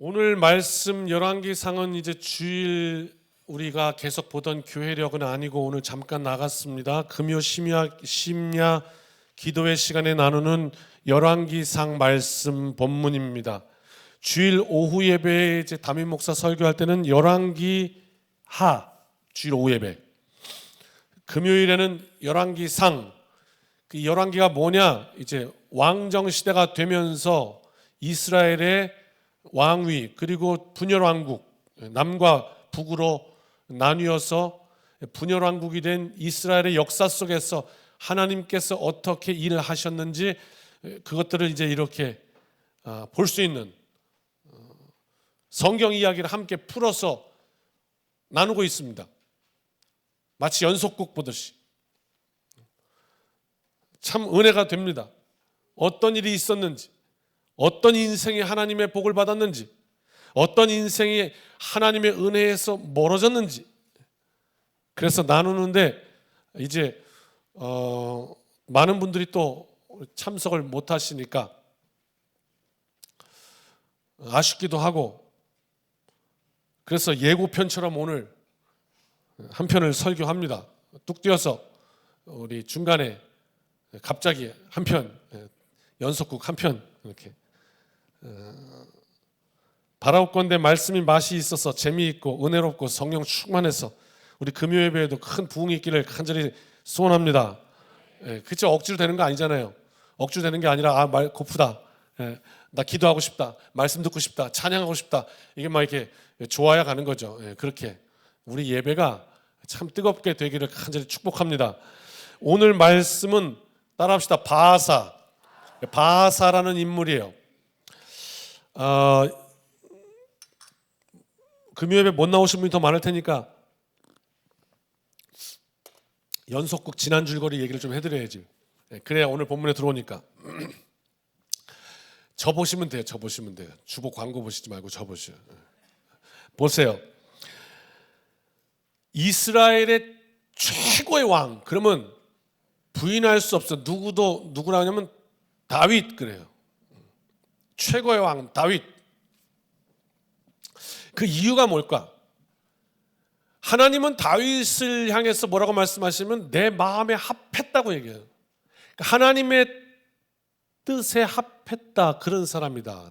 오늘 말씀 열왕기상은 이제 주일 우리가 계속 보던 교회력은 아니고 오늘 잠깐 나갔습니다. 금요 심야 기도회 시간에 나누는 열왕기상 말씀 본문입니다. 주일 오후 예배에 이제 담임 목사 설교할 때는 열왕기하 주일 오후 예배. 금요일에는 열왕기상. 그 열왕기가 뭐냐? 이제 왕정 시대가 되면서 이스라엘의 왕위 그리고 분열왕국 남과 북으로 나뉘어서 분열왕국이 된 이스라엘의 역사 속에서 하나님께서 어떻게 일을 하셨는지 그것들을 이제 이렇게 볼 수 있는 성경 이야기를 함께 풀어서 나누고 있습니다. 마치 연속극 보듯이 참 은혜가 됩니다. 어떤 일이 있었는지, 어떤 인생이 하나님의 복을 받았는지, 어떤 인생이 하나님의 은혜에서 멀어졌는지, 그래서 나누는데 이제 많은 분들이 또 참석을 못 하시니까 아쉽기도 하고, 그래서 예고편처럼 오늘 한 편을 설교합니다. 뚝 띄어서 우리 중간에 갑자기 한 편, 연속극 한 편 이렇게 바라옵건대 말씀이 맛이 있어서 재미있고 은혜롭고 성령 충만해서 우리 금요 예배에도 큰 부흥이 있기를 간절히 소원합니다. 그쵸? 억지로 되는 거 아니잖아요. 억지로 되는 게 아니라 말 고프다, 나 기도하고 싶다, 말씀 듣고 싶다, 찬양하고 싶다, 이게 막 이렇게 좋아야 가는 거죠. 그렇게 우리 예배가 참 뜨겁게 되기를 간절히 축복합니다. 오늘 말씀은 따라합시다. 바하사라는 인물이에요. 금요일에 못 나오신 분이 더 많을 테니까 연속극 지난 줄거리 얘기를 좀 해드려야지. 그래야 오늘 본문에 들어오니까. 저 보시면 돼요. 주보 광고 보시지 말고 저 보세요. 보세요. 이스라엘의 최고의 왕, 그러면 부인할 수 없어. 누구라 하냐면 다윗 그래요. 최고의 왕 다윗. 그 이유가 뭘까? 하나님은 다윗을 향해서 뭐라고 말씀하시면 내 마음에 합했다고 얘기해요. 그러니까 하나님의 뜻에 합했다, 그런 사람이다.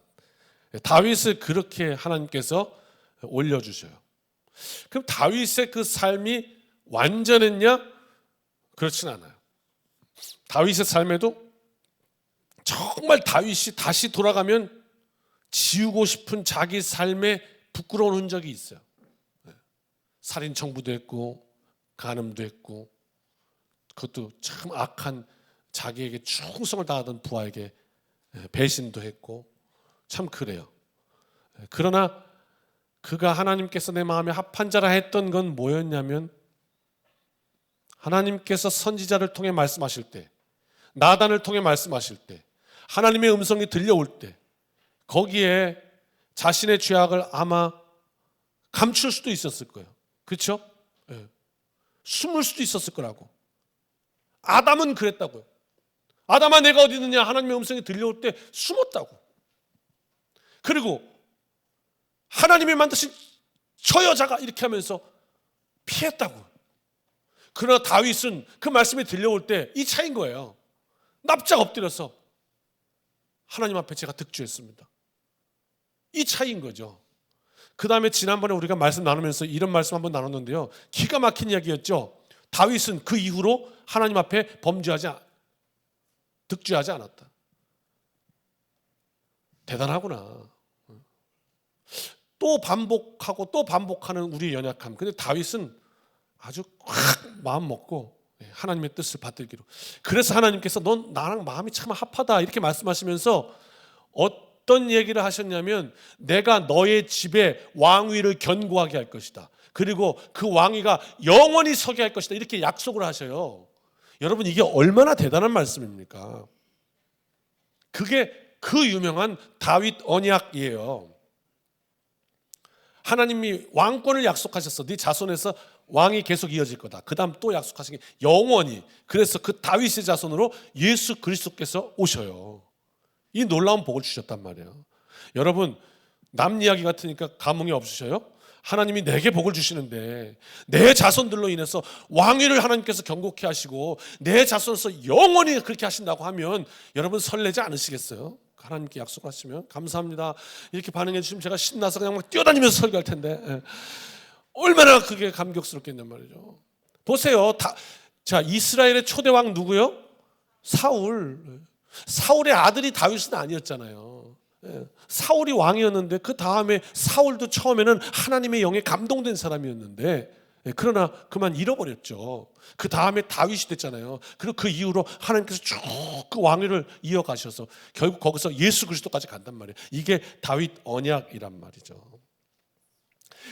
다윗을 그렇게 하나님께서 올려주셔요. 그럼 다윗의 그 삶이 완전했냐? 그렇진 않아요. 다윗의 삶에도 정말 다윗이 다시 돌아가면 지우고 싶은 자기 삶의 부끄러운 흔적이 있어요. 살인 청부도 했고 간음도 했고, 그것도 참 악한 자기에게 충성을 다하던 부하에게 배신도 했고 참 그래요. 그러나 그가 하나님께서 내 마음에 합한 자라 했던 건 뭐였냐면, 하나님께서 선지자를 통해 말씀하실 때, 나단을 통해 말씀하실 때, 하나님의 음성이 들려올 때 거기에 자신의 죄악을 아마 감출 수도 있었을 거예요. 그렇죠? 숨을 수도 있었을 거라고. 아담은 그랬다고요. 아담아 내가 어디 있느냐, 하나님의 음성이 들려올 때 숨었다고. 그리고 하나님이 만드신 저 여자가 이렇게 하면서 피했다고. 그러나 다윗은 그 말씀이 들려올 때 이 차인 거예요. 납작 엎드려서 하나님 앞에 제가 득주했습니다. 이 차이인 거죠. 그 다음에 지난번에 우리가 말씀 나누면서 이런 말씀 한번 나눴는데요, 기가 막힌 이야기였죠. 다윗은 그 이후로 하나님 앞에 득주하지 않았다. 대단하구나. 또 반복하고 또 반복하는 우리의 연약함. 근데 다윗은 아주 확 마음 먹고 하나님의 뜻을 받들기로. 그래서 하나님께서 넌 나랑 마음이 참 합하다 이렇게 말씀하시면서 어떤 얘기를 하셨냐면, 내가 너의 집에 왕위를 견고하게 할 것이다. 그리고 그 왕위가 영원히 서게 할 것이다. 이렇게 약속을 하셔요. 여러분, 이게 얼마나 대단한 말씀입니까? 그게 그 유명한 다윗 언약이에요. 하나님이 왕권을 약속하셨어. 네 자손에서 왕이 계속 이어질 거다. 그 다음 또 약속하신 게 영원히. 그래서 그 다윗의 자손으로 예수 그리스도께서 오셔요. 이 놀라운 복을 주셨단 말이에요. 여러분, 남 이야기 같으니까 감흥이 없으셔요? 하나님이 내게 복을 주시는데 내 자손들로 인해서 왕위를 하나님께서 경고케 하시고 내 자손으로서 영원히 그렇게 하신다고 하면 여러분 설레지 않으시겠어요? 하나님께 약속하시면 감사합니다 이렇게 반응해 주시면 제가 신나서 그냥 막 뛰어다니면서 설교할 텐데 얼마나 그게 감격스럽겠냔 말이죠. 보세요. 자, 이스라엘의 초대왕 누구요? 사울의 아들이 다윗은 아니었잖아요. 사울이 왕이었는데 그 다음에 사울도 처음에는 하나님의 영에 감동된 사람이었는데 그러나 그만 잃어버렸죠. 그 다음에 다윗이 됐잖아요. 그리고 그 이후로 하나님께서 쭉 그 왕위를 이어가셔서 결국 거기서 예수 그리스도까지 간단 말이에요. 이게 다윗 언약이란 말이죠.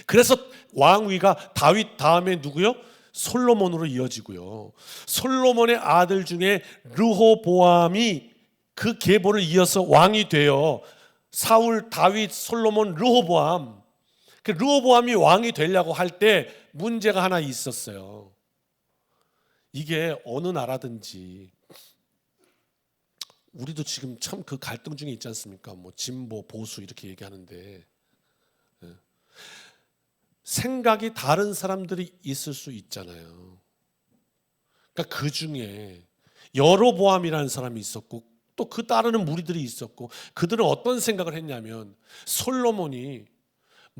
그래서 왕위가 다윗 다음에 누구요? 솔로몬으로 이어지고요. 솔로몬의 아들 중에 르호보암이 그 계보를 이어서 왕이 되어 사울, 다윗, 솔로몬, 르호보암. 그 르호보암이 왕이 되려고 할 때 문제가 하나 있었어요. 이게 어느 나라든지 우리도 지금 참 그 갈등 중에 있지 않습니까? 뭐 진보, 보수 이렇게 얘기하는데 생각이 다른 사람들이 있을 수 있잖아요. 그러니까 그 중에 여로보암이라는 사람이 있었고 또 그 따르는 무리들이 있었고 그들은 어떤 생각을 했냐면 솔로몬이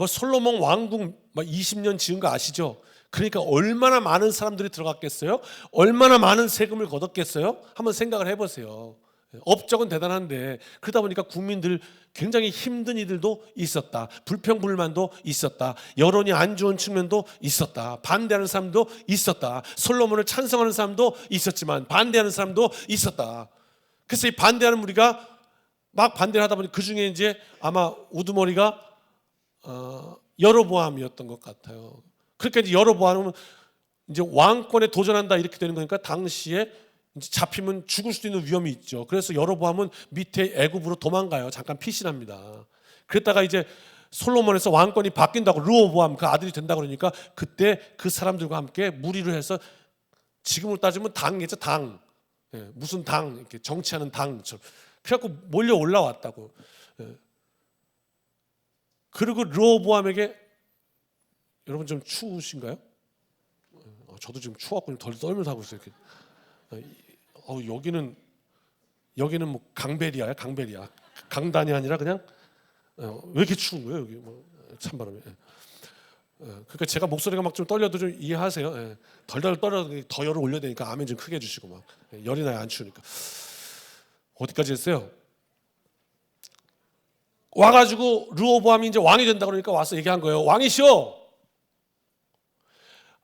솔로몬 왕궁 20년 지은 거 아시죠? 그러니까 얼마나 많은 사람들이 들어갔겠어요? 얼마나 많은 세금을 걷었겠어요? 한번 생각을 해보세요. 업적은 대단한데 그러다 보니까 국민들 굉장히 힘든 이들도 있었다. 불평불만도 있었다. 여론이 안 좋은 측면도 있었다. 반대하는 사람도 있었다. 솔로몬을 찬성하는 사람도 있었지만 반대하는 사람도 있었다. 그래서 이 반대하는 무리가 막 반대를 하다 보니 그 중에 이제 아마 우두머리가 여로보암이었던 것 같아요. 그러니까 이제 여로보암은 이제 왕권에 도전한다 이렇게 되는 거니까 당시에 이제 잡히면 죽을 수도 있는 위험이 있죠. 그래서 여로보암은 밑에 애굽으로 도망가요. 잠깐 피신합니다. 그랬다가 이제 솔로몬에서 왕권이 바뀐다고 르호보암 그 아들이 된다고 그러니까 그때 그 사람들과 함께 무리를 해서 지금으로 따지면 당이죠. 당. 무슨 당 이렇게 정치하는 당처럼 그래갖고 몰려 올라왔다고. 그리고 르호보암에게 여러분 좀 추우신가요? 저도 지금 추워갖고 덜 떨면서 하고 있어요. 이렇게. 여기는 뭐 강베리아야, 강베리아. 강단이 아니라 그냥 왜 이렇게 추운 거예요 여기 찬바람에. 그러니까 제가 목소리가 막 좀 떨려도 좀 이해하세요. 덜덜 떨어도 더 열을 올려야 되니까 아멘 좀 크게 해주시고 막 열이 나요 안 추우니까. 어디까지 했어요? 와가지고 르호보암이 이제 왕이 된다 그러니까 와서 얘기한 거예요. 왕이시여,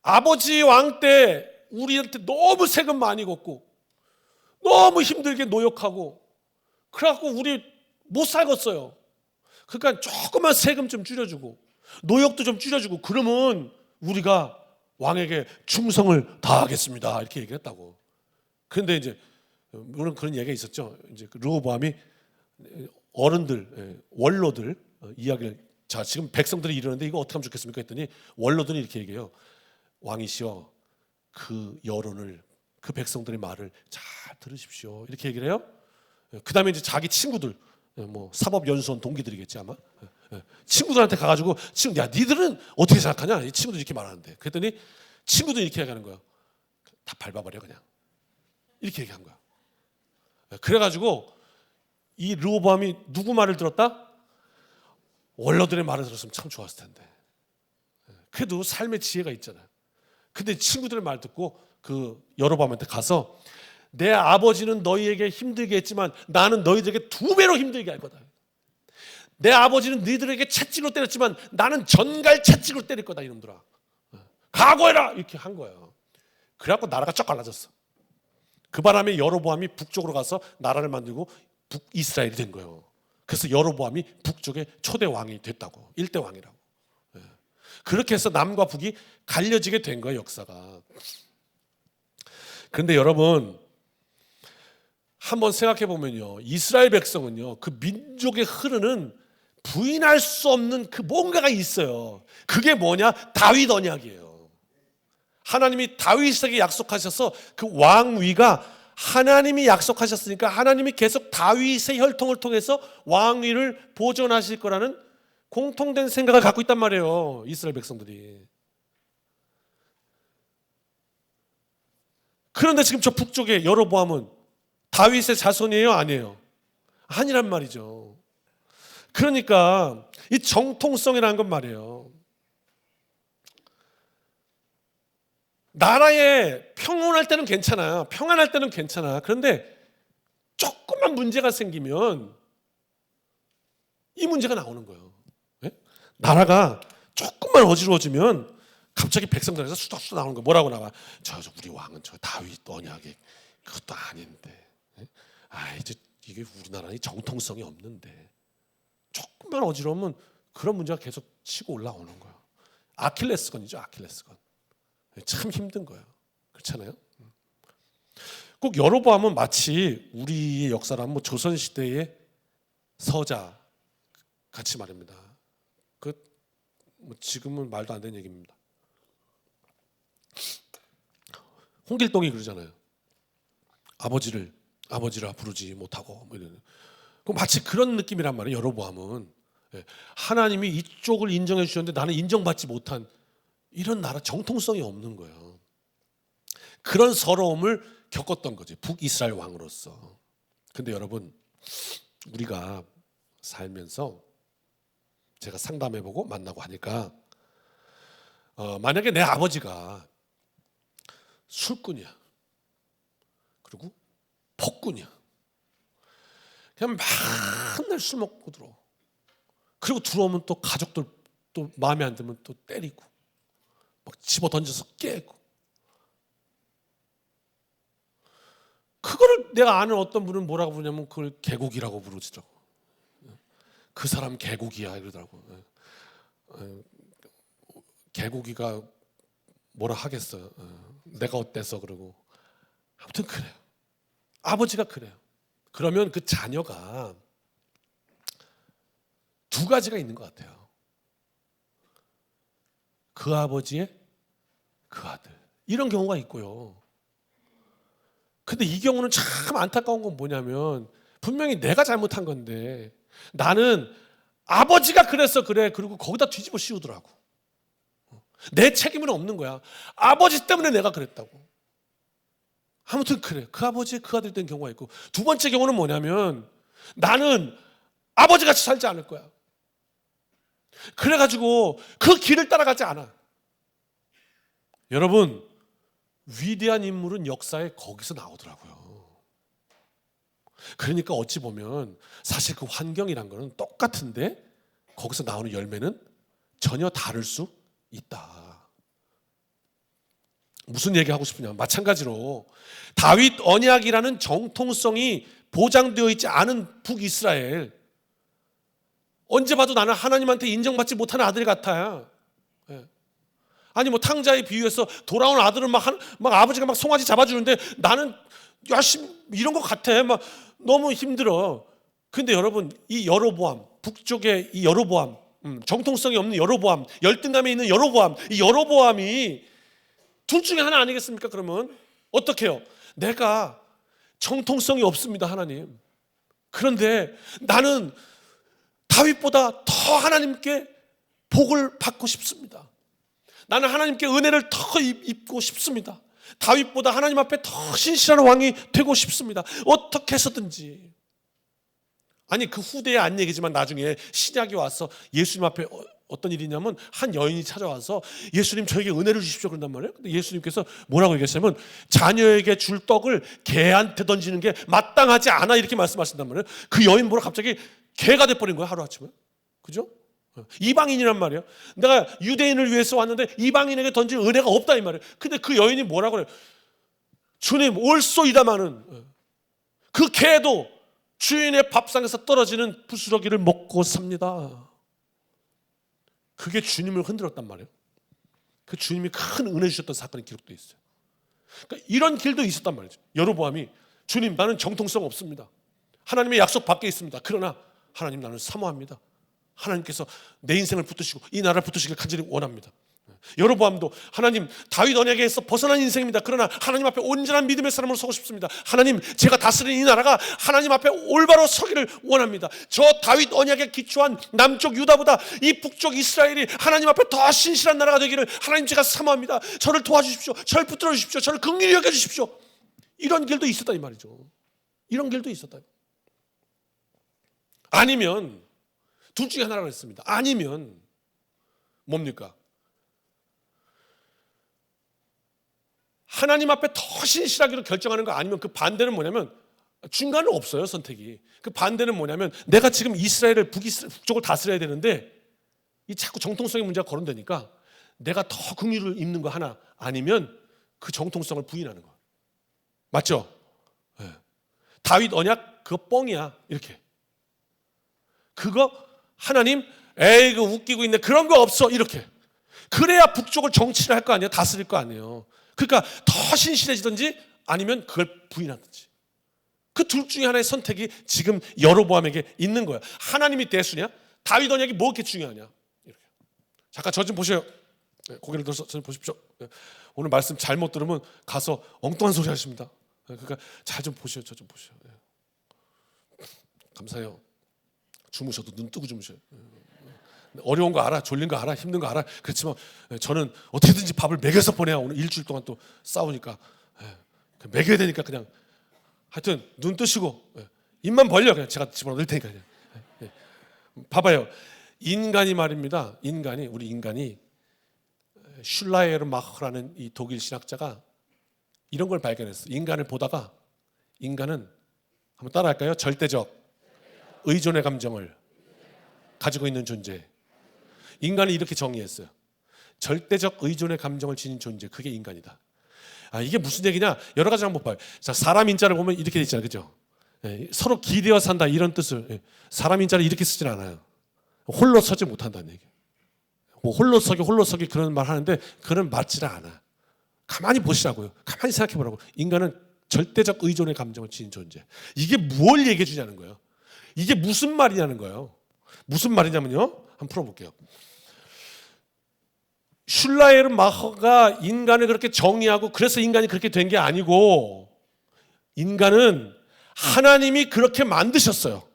아버지 왕 때 우리한테 너무 세금 많이 걷고 너무 힘들게 노역하고 그래갖고 우리 못 살겠어요. 그러니까 조금만 세금 좀 줄여주고 노역도 좀 줄여주고 그러면 우리가 왕에게 충성을 다하겠습니다 이렇게 얘기했다고. 그런데 이제 물론 그런 얘기가 있었죠. 이제 그 르호보암이 어른들, 원로들 이야기를 자 지금 백성들이 이러는데 이거 어떻게 하면 좋겠습니까 했더니 원로들이 이렇게 얘기해요. 왕이시여, 그 여론을 그 백성들의 말을 잘 들으십시오 이렇게 얘기를 해요. 그 다음에 이제 자기 친구들 뭐 사법연수원 동기들이겠지 아마 친구들한테 가가지고 친구 야 니들은 어떻게 생각하냐 이 친구들이 이렇게 말하는데 그랬더니 친구들이 이렇게 얘기하는 거야. 다 밟아버려 그냥 이렇게 얘기한 거야. 그래가지고 이 르호보암이 누구 말을 들었다? 원로들의 말을 들었으면 참 좋았을 텐데. 그래도 삶의 지혜가 있잖아요. 근데 친구들의 말 듣고 그 여로보암한테 가서 내 아버지는 너희에게 힘들게 했지만 나는 너희들에게 2배로 힘들게 할 거다. 내 아버지는 너희들에게 채찍으로 때렸지만 나는 전갈 채찍으로 때릴 거다 이놈들아. 각오해라 이렇게 한 거예요. 그래갖고 나라가 쫙 갈라졌어. 그 바람에 여로보암이 북쪽으로 가서 나라를 만들고 북이스라엘이 된 거예요. 그래서 여로보암이 북쪽의 초대 왕이 됐다고. 1대 왕이라고. 그렇게 해서 남과 북이 갈려지게 된 거예요 역사가. 그런데 여러분 한번 생각해 보면요, 이스라엘 백성은요 그 민족의 흐르는 부인할 수 없는 그 뭔가가 있어요. 그게 뭐냐? 다윗 언약이에요. 하나님이 다윗에게 약속하셔서 그 왕위가 하나님이 약속하셨으니까 하나님이 계속 다윗의 혈통을 통해서 왕위를 보존하실 거라는 공통된 생각을 갖고 있단 말이에요. 이스라엘 백성들이. 그런데 지금 저 북쪽에 여로보암은 다윗의 자손이에요? 아니에요? 아니란 말이죠. 그러니까 이 정통성이라는 건 말이에요. 나라에 평온할 때는 괜찮아. 평안할 때는 괜찮아. 그런데 조금만 문제가 생기면 이 문제가 나오는 거예요. 네? 나라가 조금만 어지러워지면 갑자기 백성들에서 수덕수덕 나오는 거예요. 뭐라고 나와? 저 우리 왕은 저 다윗 언약에 그것도 아닌데. 네? 이게 우리나라의 정통성이 없는데. 조금만 어지러우면 그런 문제가 계속 치고 올라오는 거예요. 아킬레스건이죠. 아킬레스건. 참 힘든 거예요. 그렇잖아요. 꼭 여로보암은 마치 우리의 역사라면 뭐 조선시대의 서자 같이 말입니다. 뭐 지금은 말도 안 되는 얘기입니다. 홍길동이 그러잖아요. 아버지를 부르지 못하고 뭐 이런. 마치 그런 느낌이란 말이에요. 여로보암은 하나님이 이쪽을 인정해 주셨는데 나는 인정받지 못한 이런 나라 정통성이 없는 거예요. 그런 서러움을 겪었던 거지. 북이스라엘 왕으로서. 근데 여러분, 우리가 살면서 제가 상담해보고 만나고 하니까 만약에 내 아버지가 술꾼이야. 그리고 폭군이야. 그냥 맨날 술 먹고 들어와. 그리고 들어오면 또 가족들 또 마음에 안 들면 또 때리고 막 집어 던져서 깨고. 그거를 내가 아는 어떤 분은 뭐라고 부르냐면 그걸 개국이라고 부르시더라고. 그 사람 개국이야 이러더라고. 개국이가 뭐라 하겠어요. 내가 어때서 그러고. 아무튼 그래요. 아버지가 그래요. 그러면 그 자녀가 두 가지가 있는 것 같아요. 그 아버지의 그 아들. 이런 경우가 있고요. 근데 이 경우는 참 안타까운 건 뭐냐면 분명히 내가 잘못한 건데 나는 아버지가 그랬어 그래. 그리고 거기다 뒤집어 씌우더라고. 내 책임은 없는 거야. 아버지 때문에 내가 그랬다고. 아무튼 그래. 그 아버지의 그 아들 된 경우가 있고 두 번째 경우는 뭐냐면 나는 아버지같이 살지 않을 거야. 그래가지고 그 길을 따라가지 않아. 여러분 위대한 인물은 역사에 거기서 나오더라고요. 그러니까 어찌 보면 사실 그 환경이란 거는 똑같은데 거기서 나오는 열매는 전혀 다를 수 있다. 무슨 얘기하고 싶으냐? 마찬가지로 다윗 언약이라는 정통성이 보장되어 있지 않은 북이스라엘, 언제 봐도 나는 하나님한테 인정받지 못하는 아들 같아요. 아니 뭐 탕자에 비유해서 돌아온 아들은 막 아버지가 막 송아지 잡아주는데 나는 열심히 이런 것 같아. 막 너무 힘들어. 근데 여러분 이 여로보암, 북쪽의 이 여로보암, 정통성이 없는 여로보암, 열등감에 있는 여로보암, 이 여로보암이 둘 중에 하나 아니겠습니까? 그러면 어떻게 해요? 내가 정통성이 없습니다, 하나님. 그런데 나는 다윗보다 더 하나님께 복을 받고 싶습니다. 나는 하나님께 은혜를 더 입고 싶습니다. 다윗보다 하나님 앞에 더 신실한 왕이 되고 싶습니다. 어떻게 해서든지. 아니 그 후대에 안 얘기지만 나중에 신약이 와서 예수님 앞에 어떤 일이냐면 한 여인이 찾아와서 예수님 저에게 은혜를 주십시오 그런단 말이에요. 근데 예수님께서 뭐라고 얘기하시냐면 자녀에게 줄 떡을 개한테 던지는 게 마땅하지 않아 이렇게 말씀하신단 말이에요. 그 여인 뭐라 갑자기 개가 돼버린 거야 하루아침에. 그죠? 이방인이란 말이에요. 내가 유대인을 위해서 왔는데 이방인에게 던질 은혜가 없다 이 말이에요. 근데 그 여인이 뭐라고 그래요? 주님 올소이다마는 그 개도 주인의 밥상에서 떨어지는 부스러기를 먹고 삽니다. 그게 주님을 흔들었단 말이에요. 그 주님이 큰 은혜 주셨던 사건이 기록되어 있어요. 그러니까 이런 길도 있었단 말이죠. 여로보암이 주님 나는 정통성 없습니다. 하나님의 약속 밖에 있습니다. 그러나 하나님 나는 사모합니다. 하나님께서 내 인생을 붙드시고 이 나라를 붙드시길 간절히 원합니다. 여로보암도 하나님, 다윗 언약에서 벗어난 인생입니다. 그러나 하나님 앞에 온전한 믿음의 사람으로 서고 싶습니다. 하나님, 제가 다스리는 이 나라가 하나님 앞에 올바로 서기를 원합니다. 저 다윗 언약에 기초한 남쪽 유다보다 이 북쪽 이스라엘이 하나님 앞에 더 신실한 나라가 되기를 하나님 제가 사모합니다. 저를 도와주십시오. 저를 붙들어 주십시오. 저를 긍휼히 여겨주십시오. 이런 길도 있었다 이 말이죠. 이런 길도 있었다. 아니면 둘 중에 하나라고 했습니다. 아니면 뭡니까? 하나님 앞에 더 신실하기로 결정하는 거, 아니면 그 반대는 뭐냐면 중간은 없어요, 선택이. 그 반대는 뭐냐면 내가 지금 이스라엘을 북쪽을 다스려야 되는데 이 자꾸 정통성의 문제가 거론되니까 내가 더 긍휼을 입는 거 하나, 아니면 그 정통성을 부인하는 거. 맞죠? 네. 다윗 언약 그거 뻥이야 이렇게. 그거 하나님 에이 그 웃기고 있네 그런 거 없어 이렇게. 그래야 북쪽을 정치를 할 거 아니에요. 다스릴 거 아니에요. 그러니까 더 신실해지든지 아니면 그걸 부인하든지. 그 둘 중에 하나의 선택이 지금 여로보암에게 있는 거야. 하나님이 대수냐? 다윗 언약이 뭐 이렇게 중요하냐? 이렇게. 잠깐 저 좀 보세요. 고개를 들어서 저 좀 보십시오. 오늘 말씀 잘못 들으면 가서 엉뚱한 소리 하십니다. 그러니까 잘 좀 보세요. 저 좀 보세요. 감사해요. 주무셔도 눈 뜨고 주무셔요. 어려운 거 알아, 졸린 거 알아, 힘든 거 알아. 그렇지만 저는 어떻게든지 밥을 먹여서 보내야 오늘 일주일 동안 또 싸우니까 먹여야 되니까 그냥 하여튼 눈 뜨시고 입만 벌려 그냥 제가 집어넣을 테니까 그냥. 봐봐요. 인간이 말입니다. 우리 인간이 슐라이에르마흐라는 이 독일 신학자가 이런 걸 발견했어요. 인간을 보다가 인간은 한번 따라할까요? 절대적 의존의 감정을 가지고 있는 존재. 인간을 이렇게 정의했어요. 절대적 의존의 감정을 지닌 존재, 그게 인간이다. 이게 무슨 얘기냐? 여러 가지 한번 봐요. 자, 사람 인자를 보면 이렇게 돼 있잖아요, 그죠? 서로 기대어 산다 이런 뜻을. 사람 인자를 이렇게 쓰진 않아요. 홀로 서지 못한다는 얘기예요. 뭐 홀로 서기 그런 말 하는데 그런 맞지를 않아. 가만히 보시라고요. 가만히 생각해 보라고. 인간은 절대적 의존의 감정을 지닌 존재. 이게 뭘 얘기해 주냐는 거예요. 이게 무슨 말이냐는 거예요. 무슨 말이냐면요. 한번 풀어볼게요. 슐라이에르마흐가 인간을 그렇게 정의하고 그래서 인간이 그렇게 된 게 아니고, 인간은 하나님이 그렇게 만드셨어요.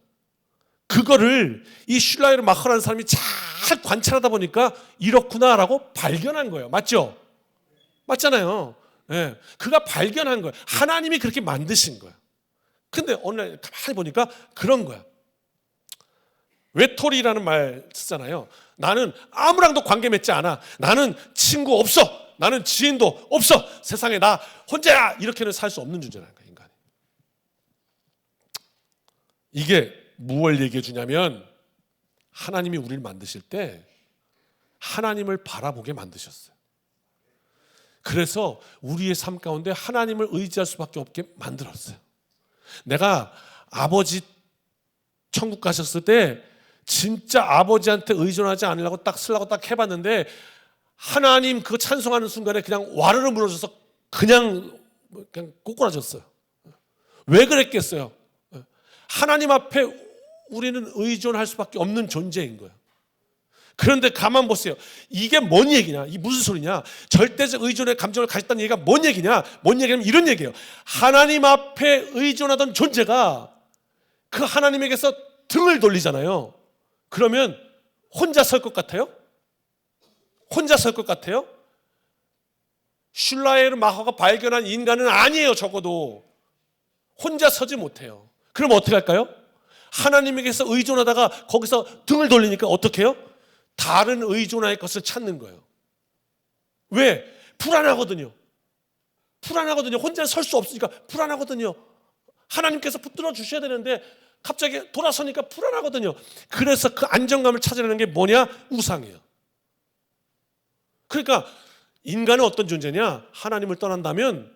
그거를 이 슐라이에르마흐라는 사람이 잘 관찰하다 보니까 이렇구나라고 발견한 거예요. 맞죠? 맞잖아요. 네. 그가 발견한 거예요. 하나님이 그렇게 만드신 거예요. 근데 어느 날 가만히 보니까 그런 거야. 외톨이라는 말 쓰잖아요. 나는 아무랑도 관계 맺지 않아. 나는 친구 없어. 나는 지인도 없어. 세상에 나 혼자야. 이렇게는 살 수 없는 존재라는 거야, 인간이. 이게 무엇을 얘기해 주냐면 하나님이 우리를 만드실 때 하나님을 바라보게 만드셨어요. 그래서 우리의 삶 가운데 하나님을 의지할 수밖에 없게 만들었어요. 내가 아버지 천국 가셨을 때 진짜 아버지한테 의존하지 않으려고 딱 쓰려고 딱 해봤는데 하나님 그 찬송하는 순간에 그냥 와르르 무너져서 그냥 꼬꾸라졌어요. 왜 그랬겠어요? 하나님 앞에 우리는 의존할 수밖에 없는 존재인 거예요. 그런데 가만 보세요. 이게 뭔 얘기냐? 이게 무슨 소리냐? 절대적 의존의 감정을 가졌다는 얘기가 뭔 얘기냐? 뭔 얘기냐면 이런 얘기예요. 하나님 앞에 의존하던 존재가 그 하나님에게서 등을 돌리잖아요. 그러면 혼자 설 것 같아요? 혼자 설 것 같아요? 슐라이에르마흐가 발견한 인간은 아니에요. 적어도 혼자 서지 못해요. 그럼 어떻게 할까요? 하나님에게서 의존하다가 거기서 등을 돌리니까 어떻게 해요? 다른 의존할 것을 찾는 거예요. 왜? 불안하거든요. 혼자 설 수 없으니까 불안하거든요. 하나님께서 붙들어 주셔야 되는데 갑자기 돌아서니까 불안하거든요. 그래서 그 안정감을 찾아내는 게 뭐냐? 우상이에요. 그러니까 인간은 어떤 존재냐? 하나님을 떠난다면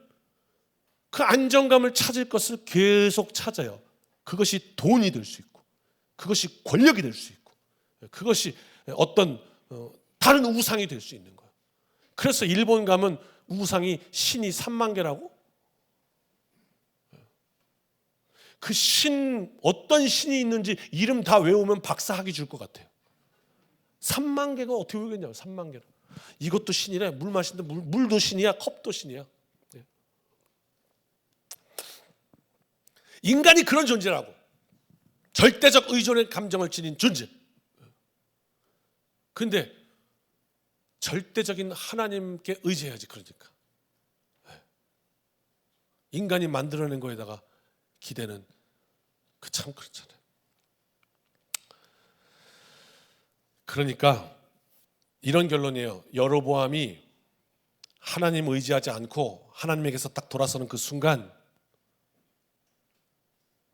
그 안정감을 찾을 것을 계속 찾아요. 그것이 돈이 될 수 있고, 그것이 권력이 될 수 있고, 그것이 어떤 다른 우상이 될 수 있는 거예요. 그래서 일본 가면 우상이 신이 3만 개라고? 그 신, 어떤 신이 있는지 이름 다 외우면 박사 학위 줄 것 같아요. 3만 개가 어떻게 외우겠냐고, 3만 개를. 이것도 신이래. 물 마시는데 물도 신이야. 컵도 신이야. 인간이 그런 존재라고. 절대적 의존의 감정을 지닌 존재. 근데 절대적인 하나님께 의지해야지. 그러니까 인간이 만들어낸 거에다가 기대는 그 참 그렇잖아요. 그러니까 이런 결론이에요. 여로보암이 하나님 의지하지 않고 하나님에게서 딱 돌아서는 그 순간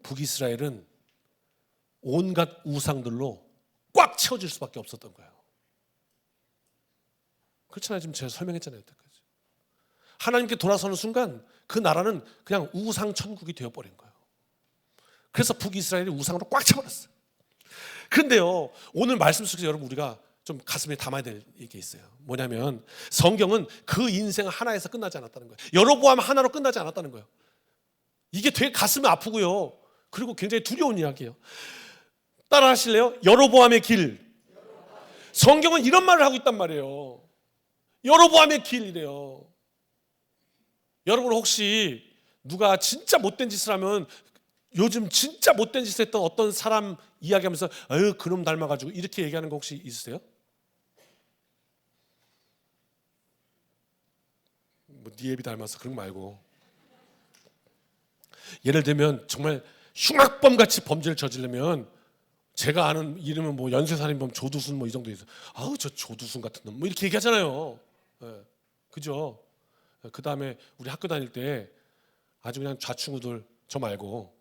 북이스라엘은 온갖 우상들로 꽉 채워질 수밖에 없었던 거예요. 그렇잖아요. 지금 제가 설명했잖아요. 여태까지. 하나님께 돌아서는 순간 그 나라는 그냥 우상 천국이 되어버린 거예요. 그래서 북이스라엘이 우상으로 꽉 차버렸어요. 그런데요, 오늘 말씀 속에서 여러분 우리가 좀 가슴에 담아야 될 게 있어요. 뭐냐면 성경은 그 인생 하나에서 끝나지 않았다는 거예요. 여로보암 하나로 끝나지 않았다는 거예요. 이게 되게 가슴이 아프고요. 그리고 굉장히 두려운 이야기예요. 따라 하실래요? 여로보암의 길. 성경은 이런 말을 하고 있단 말이에요. 여로보암의 길이래요. 여러분 혹시 누가 진짜 못된 짓을 하면 요즘 진짜 못된 짓을 했던 어떤 사람 이야기하면서 아유 그놈 닮아가지고 이렇게 얘기하는 거 혹시 있으세요? 뭐 네 애비 닮아서 그런 거 말고 예를 들면 정말 흉악범 같이 범죄를 저지르면 제가 아는 이름은 뭐 연쇄살인범 조두순 뭐 이 정도 있어요. 아우 저 조두순 같은 놈 뭐 이렇게 얘기하잖아요. 네. 그죠? 그 다음에 우리 학교 다닐 때 아주 그냥 좌충우돌 저 말고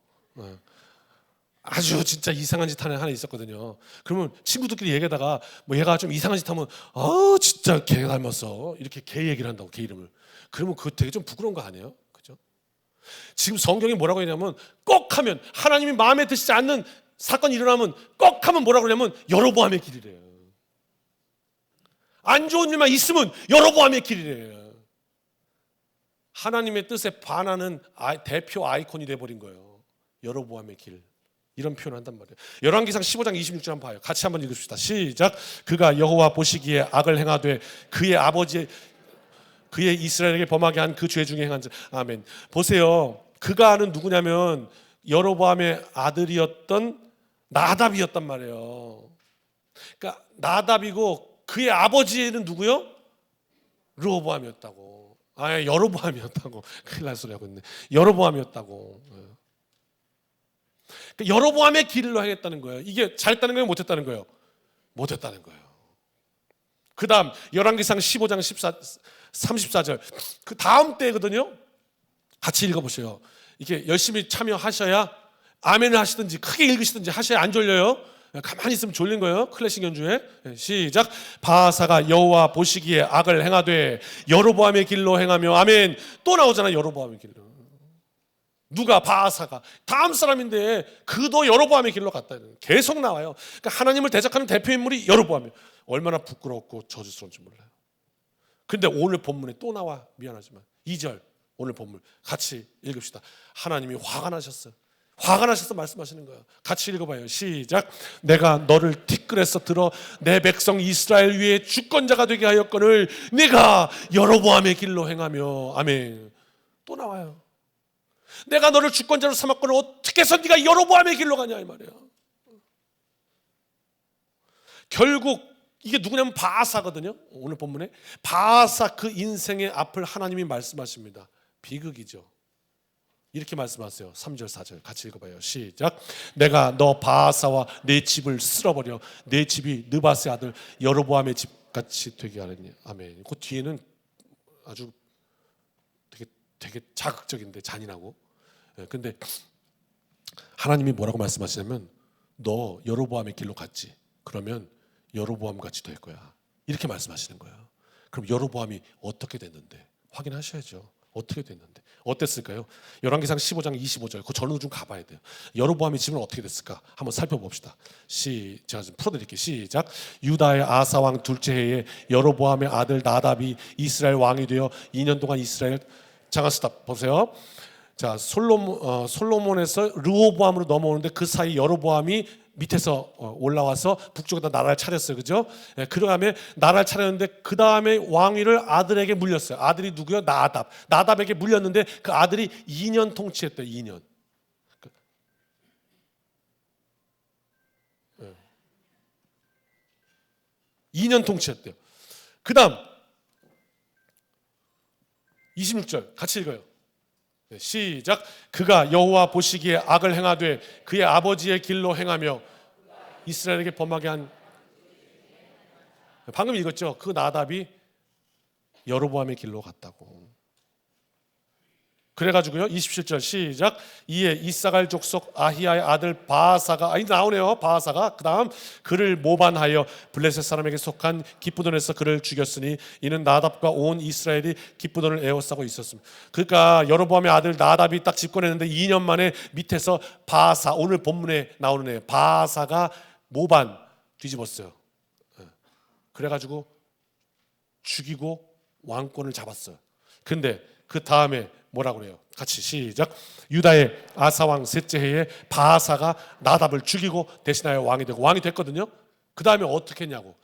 아주 진짜 이상한 짓 하는 하나 있었거든요. 그러면 친구들끼리 얘기하다가 뭐 얘가 좀 이상한 짓 하면 진짜 걔 닮았어 이렇게 걔 얘기를 한다고 걔 이름을. 그러면 그거 되게 좀 부끄러운 거 아니에요? 그죠? 지금 성경이 뭐라고 했냐면 꼭 하면 하나님이 마음에 드시지 않는 사건이 일어나면 꼭 하면 뭐라고 그러냐면 여로보암의 길이래요. 안 좋은 일만 있으면 여로보암의 길이래요. 하나님의 뜻에 반하는 대표 아이콘이 돼버린 거예요. 여로보암의 길. 이런 표현을 한단 말이에요. 열왕기상 15장 26절 한번 봐요. 같이 한번 읽읍시다. 시작. 그가 여호와 보시기에 악을 행하되 그의 아버지 그의 이스라엘에게 범하게 한 그 죄 중에 행한 자. 아멘. 보세요. 그가는 누구냐면 여로보암의 아들이었던 나답이었단 말이에요. 그러니까 나답이고 그의 아버지는 누구요? 르호보암이었다고. 여로보암이었다고. 큰일 날 소리 하고 있네. 여로보암이었다고. 그러니까 여로보암의 길로 하겠다는 거예요. 이게 잘했다는 거예요? 못했다는 거예요? 못했다는 거예요. 그 다음 열왕기상 15장 34절 그 다음 때거든요. 같이 읽어보세요. 이게 열심히 참여하셔야 아멘을 하시든지 크게 읽으시든지 하셔야 안 졸려요. 가만히 있으면 졸린 거예요. 클래식 연주에. 시작. 바하사가 여호와 보시기에 악을 행하되 여로보암의 길로 행하며. 아멘. 또 나오잖아 여로보암의 길로. 누가? 바하사가. 다음 사람인데 그도 여로보암의 길로 갔다. 계속 나와요. 그러니까 하나님을 대적하는 대표인물이 여로보암이에요. 얼마나 부끄럽고 저주스러운지 몰라요. 근데 오늘 본문에 또 나와. 미안하지만 2절 오늘 본문 같이 읽읍시다. 하나님이 화가 나셨어요. 화가 나셔서 말씀하시는 거예요. 같이 읽어봐요. 시작. 내가 너를 티끌에서 들어 내 백성 이스라엘 위에 주권자가 되게 하였거늘 네가 여로보암의 길로 행하며. 아멘. 또 나와요. 내가 너를 주권자로 삼았거늘 어떻게 해서 네가 여로보암의 길로 가냐 이 말이야. 결국 이게 누구냐면 바하사거든요. 오늘 본문에 바하사 그 인생의 앞을 하나님이 말씀하십니다. 비극이죠. 이렇게 말씀하세요. 3절 4절 같이 읽어봐요. 시작. 내가 너 바하사와 내 집을 쓸어버려 내 집이 느바스의 아들 여로보암의 집같이 되게 하느니. 아멘. 그 뒤에는 아주 되게 자극적인데 잔인하고. 근데 하나님이 뭐라고 말씀하시냐면 너 여로보암의 길로 갔지. 그러면 여로보암 같이 될 거야. 이렇게 말씀하시는 거예요. 그럼 여로보암이 어떻게 됐는데 확인하셔야죠. 어떻게 됐는데 어땠을까요? 열왕기상 15장 25절 그 전으로 좀 가봐야 돼요. 여로보암의 집은 어떻게 됐을까? 한번 살펴봅시다. 제가 좀 풀어드릴게요. 시작. 유다의 아사 왕 둘째 해에 여로보암의 아들 나답이 이스라엘 왕이 되어 2년 동안 이스라엘 잠깐 스탑 보세요. 자 솔로몬에서 르호보암으로 넘어오는데 그 사이 여로보암이 밑에서 올라와서 북쪽에다 나라를 차렸어요. 그죠? 예, 그 다음에 나라를 차렸는데 그 다음에 왕위를 아들에게 물렸어요. 아들이 누구요? 나답. 나답에게 물렸는데 그 아들이 2년 통치했대요. 2년. 2년 통치했대요. 그 다음 26절 같이 읽어요. 네, 시작. 그가 여호와 보시기에 악을 행하되 그의 아버지의 길로 행하며 이스라엘에게 범하게 한, 방금 읽었죠. 그 나답이 여로보암의 길로 갔다고. 그래가지고요 27절 시작. 이에 이사갈 족속 아히야의 아들 바하사가, 이제 나오네요. 바하사가 그 다음 그를 모반하여 블레셋 사람에게 속한 기브돈에서 그를 죽였으니 이는 나답과 온 이스라엘이 기브돈을 에워싸고 있었습니다. 그러니까 여로보암의 아들 나답이 딱 집권했는데 2년 만에 밑에서 바하사, 오늘 본문에 나오는 애 바하사가 모반 뒤집었어요. 그래가지고 죽이고 왕권을 잡았어요. 근데 그 다음에 뭐라고 그래요? 같이 시작. 유다의 아사왕 셋째 해에 바하사가 나답을 죽이고 대신하여 왕이 되고, 왕이 됐거든요. 그 다음에 어떻게 했냐고.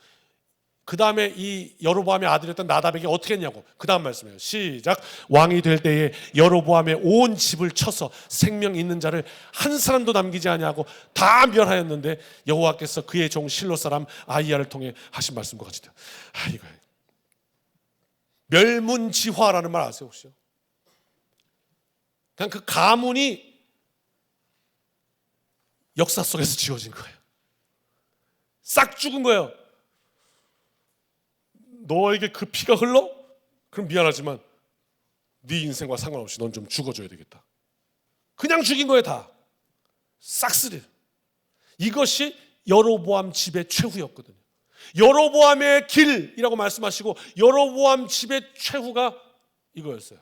그 다음에 이 여로보암의 아들이었던 나답에게 어떻게 했냐고. 그 다음 말씀이에요. 시작. 왕이 될 때에 여로보암의 온 집을 쳐서 생명 있는 자를 한 사람도 남기지 아니하고 다 멸하였는데 여호와께서 그의 종 실로 사람 아히야를 통해 하신 말씀과 같이 돼요. 이거 멸문지화라는 말 아세요 혹시요? 그냥 그 가문이 역사 속에서 지어진 거예요. 싹 죽은 거예요. 너에게 그 피가 흘러? 그럼 미안하지만 네 인생과 상관없이 넌 좀 죽어줘야 되겠다. 그냥 죽인 거예요. 다 싹쓸이. 이것이 여로보암 집의 최후였거든요. 여로보암의 길이라고 말씀하시고 여로보암 집의 최후가 이거였어요.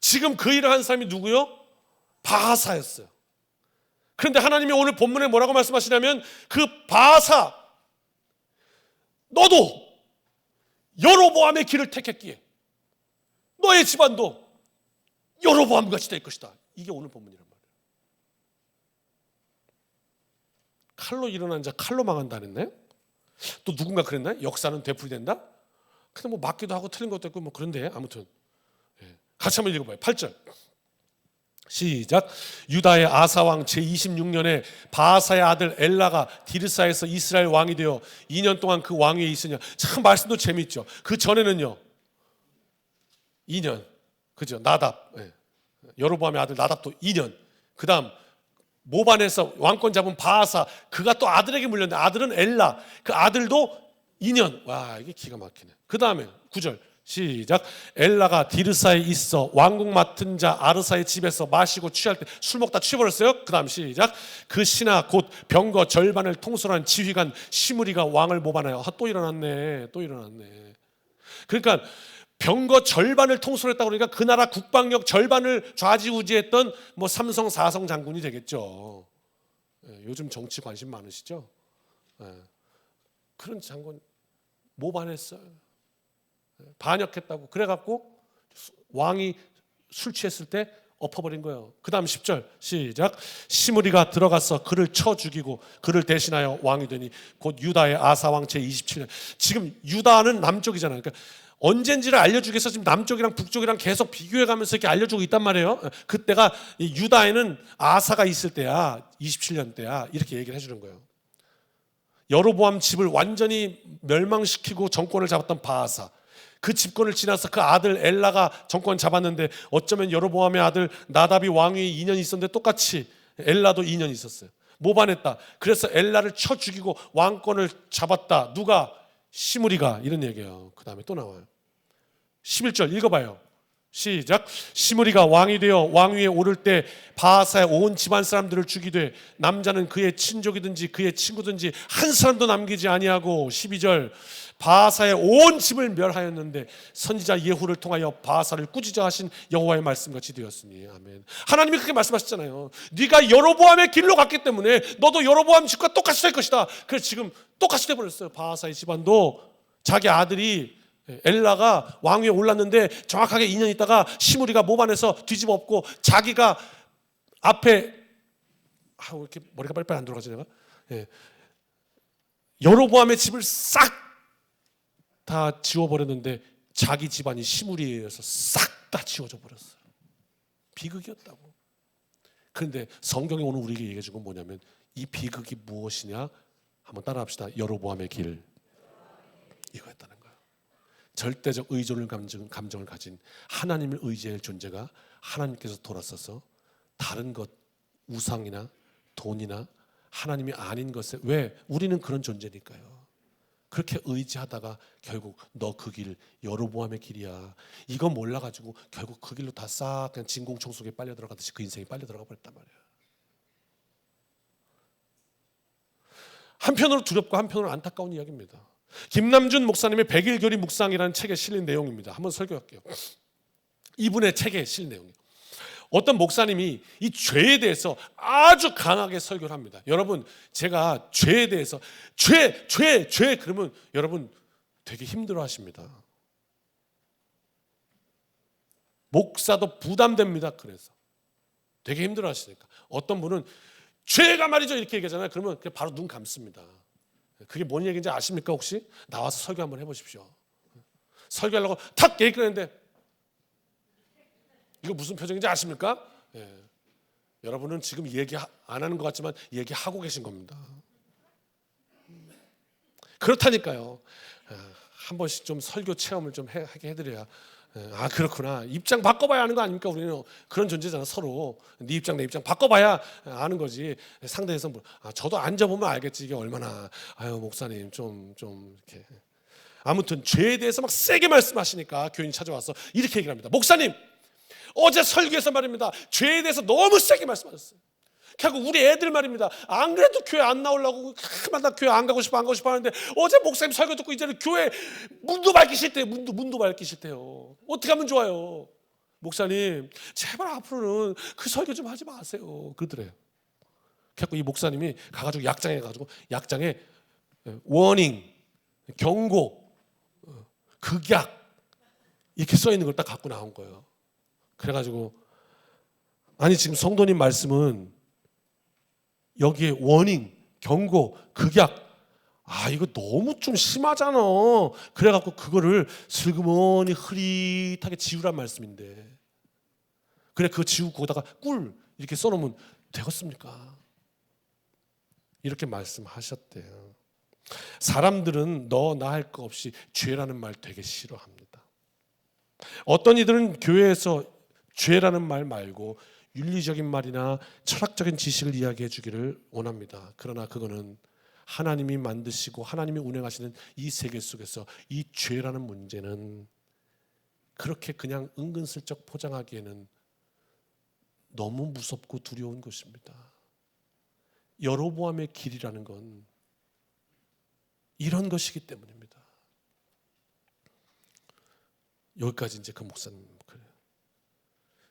지금 그 일을 한 사람이 누구요? 바하사였어요. 그런데 하나님이 오늘 본문에 뭐라고 말씀하시냐면 그 바하사, 너도 여로보암의 길을 택했기에 너의 집안도 여로보암같이 될 것이다. 이게 오늘 본문이란 말이에요. 칼로 일어난 자 칼로 망한다는데 또 누군가 그랬나요? 역사는 되풀이된다? 근데 뭐 맞기도 하고 틀린 것도 있고 뭐 그런데 아무튼 같이 한번 읽어봐요. 8절 시작. 유다의 아사왕 제26년에 바하사의 아들 엘라가 디르사에서 이스라엘 왕이 되어 2년 동안 그 왕위에 있으냐. 참 말씀도 재미있죠. 그 전에는요 2년, 그죠? 나답, 여로보암의 아들 나답도 2년. 그 다음 모반에서 왕권 잡은 바하사, 그가 또 아들에게 물렸는데 아들은 엘라, 그 아들도 2년. 와, 이게 기가 막히네. 그 다음에 9절 시작. 엘라가 디르사에 있어 왕국 맡은 자 아르사의 집에서 마시고 취할 때 술 먹다 취해버렸어요. 그 다음 시작. 그 신하 곧 병거 절반을 통솔한 지휘관 시므리가 왕을 모반하여. 또 일어났네. 또 일어났네. 그러니까 병거 절반을 통솔했다고 그러니까 그 나라 국방력 절반을 좌지우지했던 뭐 삼성 사성 장군이 되겠죠. 요즘 정치 관심 많으시죠? 그런 장군 모반했어요. 반역했다고. 그래갖고 왕이 술 취했을 때 엎어버린 거예요. 그 다음 10절 시작. 시므리가 들어가서 그를 쳐 죽이고 그를 대신하여 왕이 되니 곧 유다의 아사왕 제27년. 지금 유다는 남쪽이잖아요. 그러니까 언젠지를 알려주기 위해서 지금 남쪽이랑 북쪽이랑 계속 비교해가면서 이렇게 알려주고 있단 말이에요. 그때가 유다에는 아사가 있을 때야, 27년 때야, 이렇게 얘기를 해주는 거예요. 여로보암 집을 완전히 멸망시키고 정권을 잡았던 바하사, 그 집권을 지나서 그 아들 엘라가 정권 잡았는데 어쩌면 여로보암의 아들 나답이 왕위에 2년 있었는데 똑같이 엘라도 2년 있었어요. 모반했다. 그래서 엘라를 쳐 죽이고 왕권을 잡았다. 누가? 시므리가. 이런 얘기예요. 그 다음에 또 나와요. 11절 읽어봐요. 시작. 시므리가 왕이 되어 왕위에 오를 때 바하사의 온 집안 사람들을 죽이되 남자는 그의 친족이든지 그의 친구든지 한 사람도 남기지 아니하고. 12절 바하사의 온 집을 멸하였는데 선지자 예후를 통하여 바하사를 꾸짖어 하신 여호와의 말씀같이 되었으니. 아멘. 하나님이 그렇게 말씀하셨잖아요. 네가 여로보암의 길로 갔기 때문에 너도 여로보암 집과 똑같이 될 것이다. 그래서 지금 똑같이 돼버렸어요. 바하사의 집안도 자기 아들이 엘라가 왕위에 올랐는데 정확하게 2년 있다가 시므리가 모반해서 뒤집어 엎고 자기가 앞에 왜 이렇게 머리가 빨리빨리 안 돌아가지 내가? 예. 여로보암의 집을 싹 다 지워버렸는데 자기 집안이 시무리에서 싹 다 지워져 버렸어요. 비극이었다고. 그런데 성경이 오늘 우리에게 얘기해 준 건 뭐냐면 이 비극이 무엇이냐? 한번 따라합시다. 여로보암의 길. 이거였다는 거예요. 절대적 의존을 감정을 가진 하나님을 의지할 존재가 하나님께서 돌아서서 다른 것, 우상이나 돈이나 하나님이 아닌 것에, 왜? 우리는 그런 존재니까요. 그렇게 의지하다가 결국 너 그 길 여로보암의 길이야, 이거 몰라가지고 결국 그 길로 다 싹 그냥 진공청 속에 빨려 들어가듯이 그 인생이 빨려 들어가 버렸단 말이야. 한편으로 두렵고 한편으로 안타까운 이야기입니다. 김남준 목사님의 백일교리 묵상이라는 책에 실린 내용입니다. 한번 설교할게요. 이분의 책에 실린 내용이에요. 어떤 목사님이 이 죄에 대해서 아주 강하게 설교를 합니다. 여러분, 제가 죄에 대해서 죄 그러면 여러분 되게 힘들어 하십니다. 목사도 부담됩니다. 그래서 되게 힘들어 하시니까. 어떤 분은 죄가 말이죠 이렇게 얘기하잖아요. 그러면 그냥 바로 눈 감습니다. 그게 뭔 얘기인지 아십니까 혹시? 나와서 설교 한번 해보십시오. 설교하려고 탁 얘기 꺼냈는데 이거 무슨 표정인지 아십니까? 예. 여러분은 지금 얘기 안 하는 것 같지만 얘기하고 계신 겁니다. 그렇다니까요. 한 번씩 좀 설교 체험을 좀 하게 해드려야, 아 그렇구나, 입장 바꿔봐야 하는 거 아닙니까? 우리는 그런 존재잖아. 서로 네 입장 내 입장 바꿔봐야 아는 거지. 상대에서 저도 앉아보면 알겠지 이게 얼마나, 아유 목사님 좀 이렇게. 아무튼 죄에 대해서 막 세게 말씀하시니까 교인이 찾아와서 이렇게 얘기를 합니다. 목사님, 어제 설교에서 말입니다, 죄에 대해서 너무 세게 말씀하셨어요. 결국 우리 애들 말입니다, 안 그래도 교회 안 나오려고 나 교회 안 가고 싶어 하는데 어제 목사님 설교 듣고 이제는 교회 문도 밝기 싫대요. 문도 밝기 싫대요. 어떻게 하면 좋아요? 목사님 제발 앞으로는 그 설교 좀 하지 마세요. 그러더래요. 결국 이 목사님이 가가지고 약장에 워닝, 경고, 극약 이렇게 써 있는 걸 딱 갖고 나온 거예요. 그래가지고 아니 지금 성도님 말씀은 여기에 워닝, 경고, 극약, 이거 너무 좀 심하잖아. 그래갖고 그거를 슬그머니 흐릿하게 지우란 말씀인데, 그래 그거 지우고 거기다가 꿀 이렇게 써놓으면 되겠습니까? 이렇게 말씀하셨대요. 사람들은 너 나 할 거 없이 죄라는 말 되게 싫어합니다. 어떤 이들은 교회에서 죄라는 말 말고 윤리적인 말이나 철학적인 지식을 이야기해 주기를 원합니다. 그러나 그거는 하나님이 만드시고 하나님이 운행하시는 이 세계 속에서 이 죄라는 문제는 그렇게 그냥 은근슬쩍 포장하기에는 너무 무섭고 두려운 것입니다. 여로보암의 길이라는 건 이런 것이기 때문입니다. 여기까지 이제 그 목사님 그래요.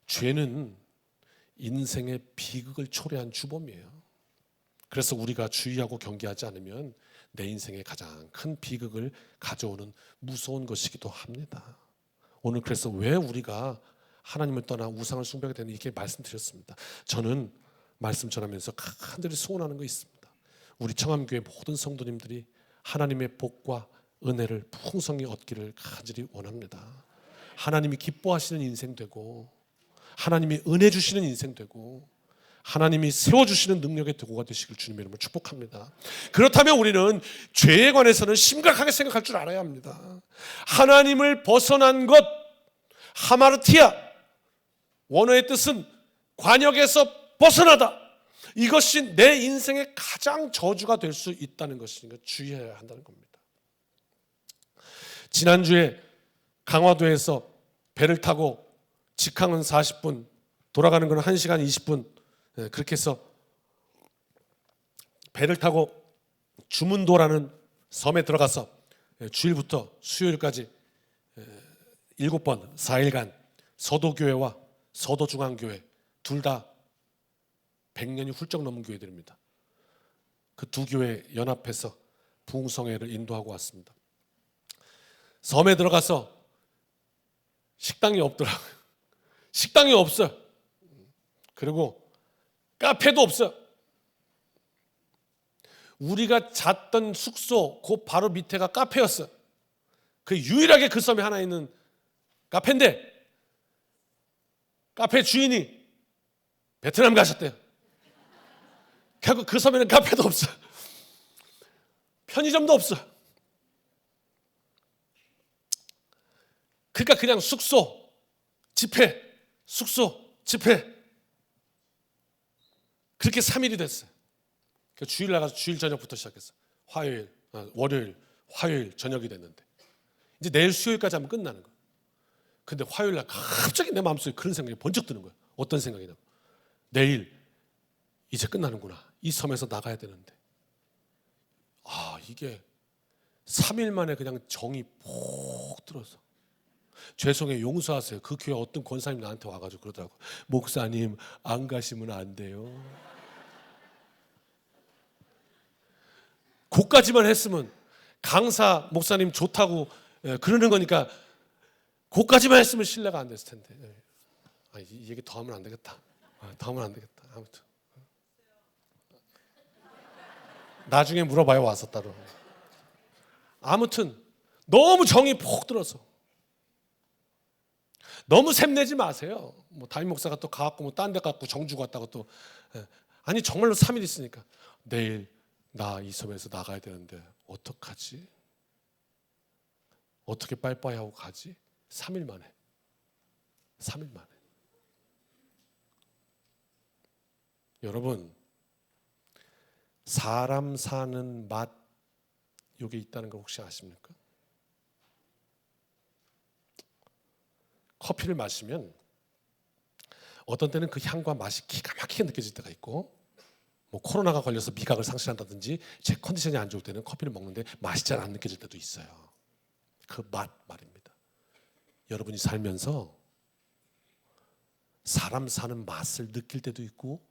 죄는 인생의 비극을 초래한 주범이에요. 그래서 우리가 주의하고 경계하지 않으면 내 인생의 가장 큰 비극을 가져오는 무서운 것이기도 합니다. 오늘 그래서 왜 우리가 하나님을 떠나 우상을 숭배하게 되는지 이렇게 말씀드렸습니다. 저는 말씀 전하면서 간절히 소원하는 거 있습니다. 우리 청암교회 모든 성도님들이 하나님의 복과 은혜를 풍성히 얻기를 간절히 원합니다. 하나님이 기뻐하시는 인생 되고, 하나님이 은혜 주시는 인생 되고, 하나님이 세워주시는 능력의 도구가 되시길 주님의 이름으로 축복합니다. 그렇다면 우리는 죄에 관해서는 심각하게 생각할 줄 알아야 합니다. 하나님을 벗어난 것, 하마르티아, 원어의 뜻은 관역에서 벗어나다. 이것이 내 인생의 가장 저주가 될 수 있다는 것이니까 주의해야 한다는 겁니다. 지난주에 강화도에서 배를 타고 직항은 40분, 돌아가는 건 1시간 20분, 그렇게 해서 배를 타고 주문도라는 섬에 들어가서 주일부터 수요일까지 7번 4일간 서도교회와 서도중앙교회 둘 다 100년이 훌쩍 넘은 교회들입니다. 그 두 교회 연합해서 부흥성회를 인도하고 왔습니다. 섬에 들어가서 식당이 없더라고요. 식당이 없어요. 그리고 카페도 없어요. 우리가 잤던 숙소 그 바로 밑에가 카페였어. 그 유일하게 그 섬에 하나 있는 카페인데 카페 주인이 베트남 가셨대요. 결국 그 섬에는 카페도 없어. 편의점도 없어. 그러니까 그냥 숙소, 집회, 숙소, 집회. 그렇게 3일이 됐어요. 주일 나가서 주일 저녁부터 시작했어. 월요일, 화요일 저녁이 됐는데 이제 내일 수요일까지 하면 끝나는 거예요. 근데 화요일 날 갑자기 내 마음속에 그런 생각이 번쩍 드는 거예요. 어떤 생각이냐고. 내일 이제 끝나는구나. 이 섬에서 나가야 되는데. 이게 3일 만에 그냥 정이 폭 들어서. 죄송해요. 용서하세요. 그 교회 어떤 권사님 나한테 와가지고 그러더라고. 목사님 안 가시면 안 돼요. 그까지만 했으면 강사 목사님 좋다고 그러는 거니까 그까지만 했으면 신뢰가 안 됐을 텐데. 이 얘기 더 하면 안 되겠다. 더 하면 안 되겠다. 아무튼 나중에 물어봐요. 와서 따로. 아무튼 너무 정이 폭 들어서 너무 샘내지 마세요. 뭐 담임 목사가 또 가갖고 뭐 딴 데 갖고 정주 갔다고 또 아니 정말로 3일 있으니까 내일 나 이 섬에서 나가야 되는데 어떡하지? 어떻게 빠이빠이 하고 가지? 3일 만에. 여러분, 사람 사는 맛 요게 있다는 걸 혹시 아십니까? 커피를 마시면 어떤 때는 그 향과 맛이 기가 막히게 느껴질 때가 있고, 뭐 코로나가 걸려서 미각을 상실한다든지 제 컨디션이 안 좋을 때는 커피를 먹는데 맛이 잘 안 느껴질 때도 있어요. 그 말입니다. 여러분이 살면서 사람 사는 맛을 느낄 때도 있고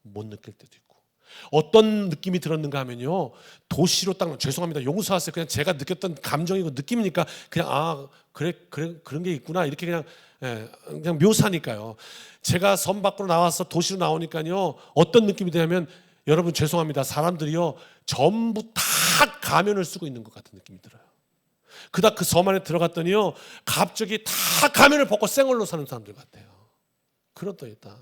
못 느낄 때도 있고, 어떤 느낌이 들었는가 하면요, 도시로 딱 죄송합니다. 용서하세요. 그냥 제가 느꼈던 감정이고 느낌이니까 그냥 그래 그런 게 있구나 이렇게 그냥 묘사니까요. 제가 섬 밖으로 나와서 도시로 나오니까요 어떤 느낌이 드냐면, 여러분 죄송합니다. 사람들이요 전부 다 가면을 쓰고 있는 것 같은 느낌이 들어요. 그다 그 섬 안에 들어갔더니요 갑자기 다 가면을 벗고 생얼로 사는 사람들 같아요. 그렇다 있다.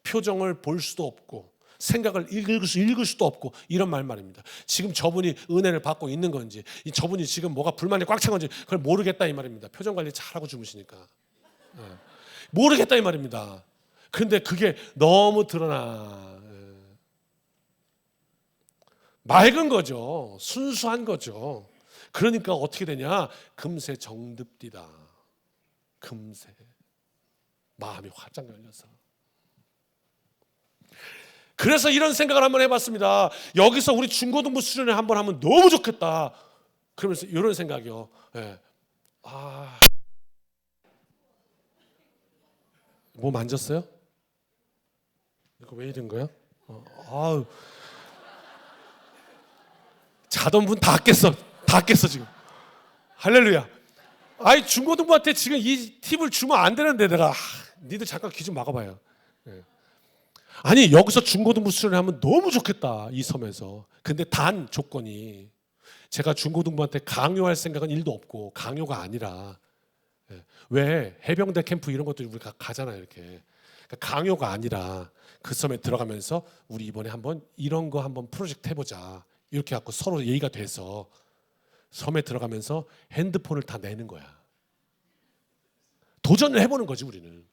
표정을 볼 수도 없고 생각을 읽을 수도 없고 이런 말입니다. 지금 저분이 은혜를 받고 있는 건지, 저분이 지금 뭐가 불만이 꽉 찬 건지 그걸 모르겠다 이 말입니다. 표정 관리 잘하고 주무시니까 모르겠다 이 말입니다. 그런데 그게 너무 드러나. 맑은 거죠. 순수한 거죠. 그러니까 어떻게 되냐? 금세 정듭디다. 금세 마음이 활짝 열려서. 그래서 이런 생각을 한번 해봤습니다. 여기서 우리 중고등부 수련회 한번 하면 너무 좋겠다. 그러면서 이런 생각이요. 뭐 만졌어요? 이거 왜 이런 거야? 자던 분 다 깼어 지금. 할렐루야. 중고등부한테 지금 이 팁을 주면 안 되는데 내가 니들 잠깐 귀 좀 막아봐요. 아니 여기서 중고등부 수련회 하면 너무 좋겠다 이 섬에서. 근데 단 조건이, 제가 중고등부한테 강요할 생각은 1도 없고, 강요가 아니라 왜 해병대 캠프 이런 것들 우리가 가잖아요 이렇게. 그러니까 강요가 아니라 그 섬에 들어가면서 우리 이번에 한번 이런 거 한번 프로젝트 해보자 이렇게 갖고 서로 얘기가 돼서 섬에 들어가면서 핸드폰을 다 내는 거야. 도전을 해보는 거지 우리는.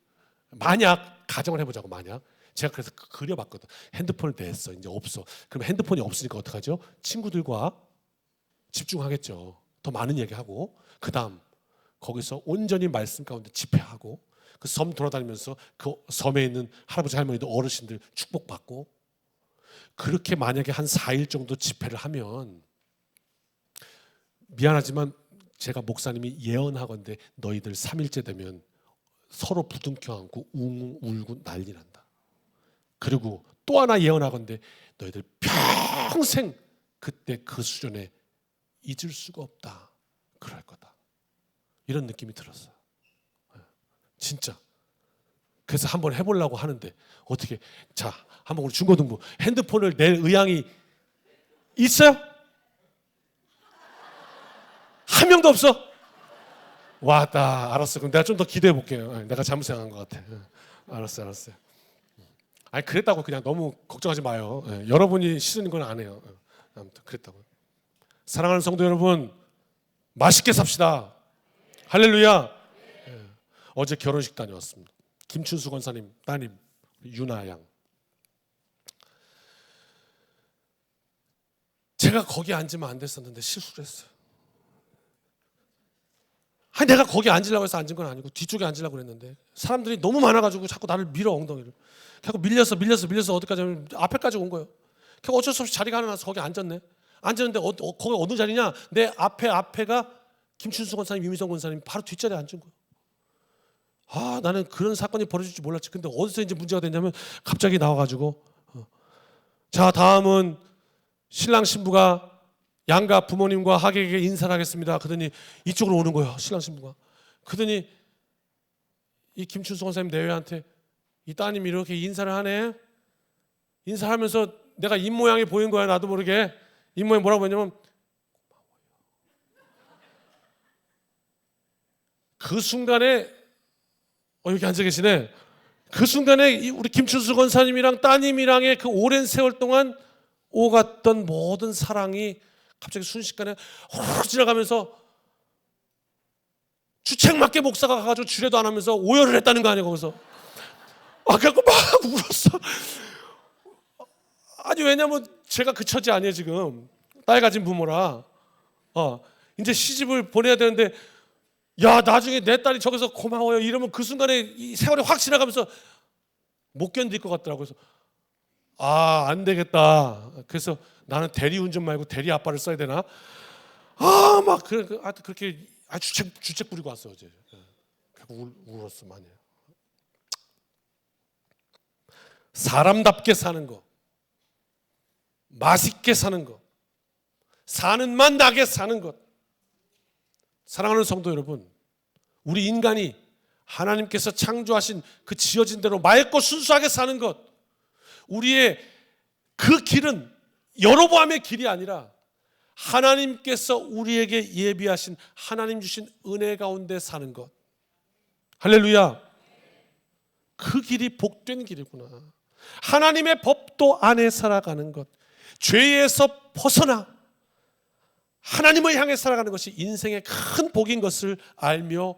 만약 가정을 해보자고. 만약 제가 그래서 그려봤거든. 핸드폰을 냈어. 이제 없어. 그럼 핸드폰이 없으니까 어떡하죠? 친구들과 집중하겠죠. 더 많은 얘기하고, 그 다음 거기서 온전히 말씀 가운데 집회하고, 그 섬 돌아다니면서 그 섬에 있는 할아버지 할머니들 어르신들 축복받고, 그렇게 만약에 한 4일 정도 집회를 하면, 미안하지만 제가 목사님이 예언하건대 너희들 3일째 되면 서로 부둥켜 안고 웅웅 울고 난리 난다. 그리고 또 하나 예언하건대 너희들 평생 그때 그 수련에 잊을 수가 없다. 그럴 거다. 이런 느낌이 들었어요. 진짜. 그래서 한번 해보려고 하는데 어떻게, 자 한번 우리 중고등부 핸드폰을 낼 의향이 있어요? 한 명도 없어? 왔다. 알았어. 그럼 내가 좀 더 기대해 볼게요. 내가 잘못 생각한 것 같아. 알았어요. 아니 그랬다고 그냥 너무 걱정하지 마요. 여러분이 싫은 건 안 해요. 아무튼 그랬다고요. 사랑하는 성도 여러분, 맛있게 삽시다. 할렐루야. 어제 결혼식 다녀왔습니다. 김춘수 권사님 따님 유나 양. 제가 거기 앉으면 안 됐었는데 실수를 했어요. 아니 내가 거기 앉으려고 해서 앉은 건 아니고 뒤쪽에 앉으려고 그랬는데 사람들이 너무 많아가지고 자꾸 나를 밀어, 엉덩이를. 자꾸 밀려서 어디까지 하면 앞에까지 온 거예요. 그래서 어쩔 수 없이 자리가 하나 나서 거기 앉았네. 앉았는데 거기 어느 자리냐? 내 앞에가 김춘수 권사님, 유미성 권사님 바로 뒷자리에 앉은 거예요. 아, 나는 그런 사건이 벌어질 줄 몰랐지. 근데 어디서 이제 문제가 됐냐면 갑자기 나와가지고 자, 다음은 신랑 신부가 양가 부모님과 하객에게 인사를 하겠습니다. 그러더니 이쪽으로 오는 거예요. 신랑 신부가. 그러더니 이 김춘수 권사님 내외한테 이 따님이 이렇게 인사를 하네. 인사하면서 내가 입모양이 보인 거야. 나도 모르게. 입모양이 뭐라고 했냐면 그 순간에 여기 앉아 계시네. 그 순간에 우리 김춘수 권사님이랑 따님이랑의 그 오랜 세월 동안 오갔던 모든 사랑이 갑자기 순식간에 훅 지나가면서 주책맞게 목사가 가가지고 주례도 안 하면서 오열을 했다는 거 아니에요 거기서. 그래갖고 막 울었어. 아니 왜냐면 제가 그 처지 아니에요 지금. 딸 가진 부모라. 이제 시집을 보내야 되는데 야 나중에 내 딸이 저기서 고마워요 이러면 그 순간에 이 세월이 확 지나가면서 못 견딜 것 같더라고요. 그래서 안 되겠다. 그래서 나는 대리운전 말고 대리 아빠를 써야 되나? 막 그렇게 주책 부리고 왔어 어제. 울었어 많이. 사람답게 사는 거, 맛있게 사는 거, 사는 맛 나게 사는 것. 사랑하는 성도 여러분, 우리 인간이 하나님께서 창조하신 그 지어진 대로 맑고 순수하게 사는 것, 우리의 그 길은 여로보암의 길이 아니라 하나님께서 우리에게 예비하신 하나님 주신 은혜 가운데 사는 것. 할렐루야. 그 길이 복된 길이구나. 하나님의 법도 안에 살아가는 것, 죄에서 벗어나 하나님을 향해 살아가는 것이 인생의 큰 복인 것을 알며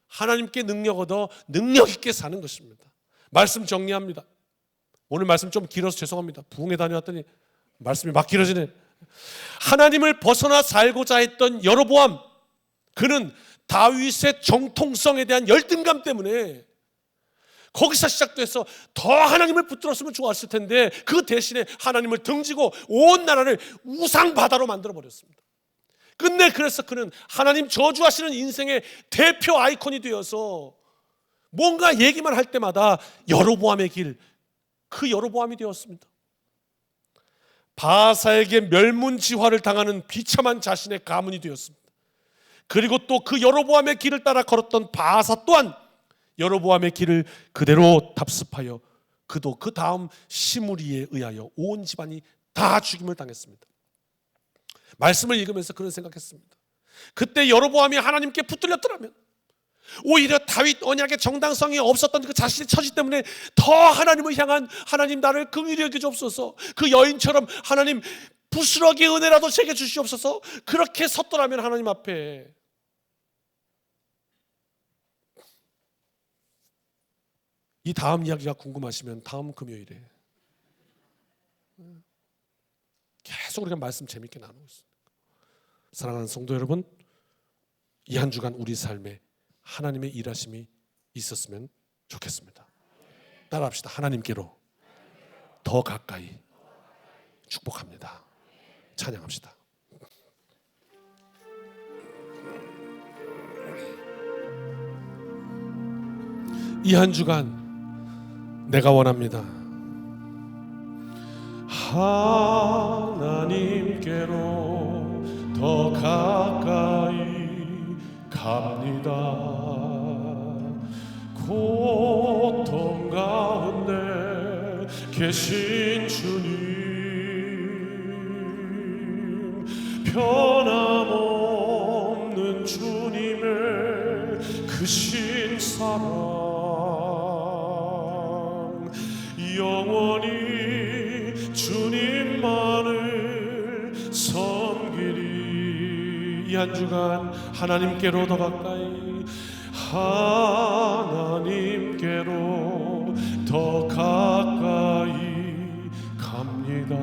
하나님께 능력 얻어 능력 있게 사는 것입니다. 말씀 정리합니다. 오늘 말씀 좀 길어서 죄송합니다. 부흥회 다녀왔더니 말씀이 막 길어지네. 하나님을 벗어나 살고자 했던 여로보암, 그는 다윗의 정통성에 대한 열등감 때문에 거기서 시작돼서 더 하나님을 붙들었으면 좋았을 텐데 그 대신에 하나님을 등지고 온 나라를 우상 바다로 만들어 버렸습니다. 끝내 그래서 그는 하나님 저주하시는 인생의 대표 아이콘이 되어서 뭔가 얘기만 할 때마다 여로보암의 길, 그 여로보암이 되었습니다. 바사에게 멸문지화를 당하는 비참한 자신의 가문이 되었습니다. 그리고 또 그 여로보암의 길을 따라 걸었던 바사 또한 여로보암의 길을 그대로 답습하여 그도 그 다음 시므리에 의하여 온 집안이 다 죽임을 당했습니다. 말씀을 읽으면서 그런 생각했습니다. 그때 여로보암이 하나님께 붙들렸더라면 오히려 다윗 언약의 정당성이 없었던 그 자신의 처지 때문에 더 하나님을 향한 하나님 나를 긍휼히 여겨 주옵소서, 그 여인처럼 하나님 부스러기 은혜라도 제게 주시옵소서, 그렇게 섰더라면 하나님 앞에 이 다음 이야기가 궁금하시면 다음 금요일에 계속 우리가 말씀 재밌게 나누고 있습니다. 사랑하는 성도 여러분, 이 한 주간 우리 삶에 하나님의 일하심이 있었으면 좋겠습니다. 따라합시다. 하나님께로 더 가까이 축복합니다. 찬양합시다. 이 한 주간 내가 원합니다. 하나님께로 더 가까이 갑니다. 고통 가운데 계신 주님, 변함없는 주님의 크신 사랑 영원히 주님만을 섬기리. 이 한 주간 하나님께로 더 가까이 하나님께로 더 가까이 갑니다.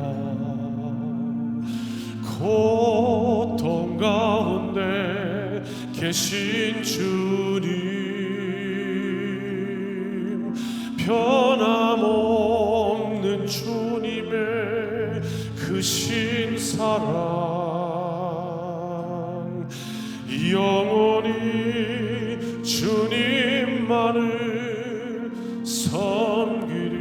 고통 가운데 계신 주님 변함없는 주님의 크신 사랑 영원히 주님만을 섬기리.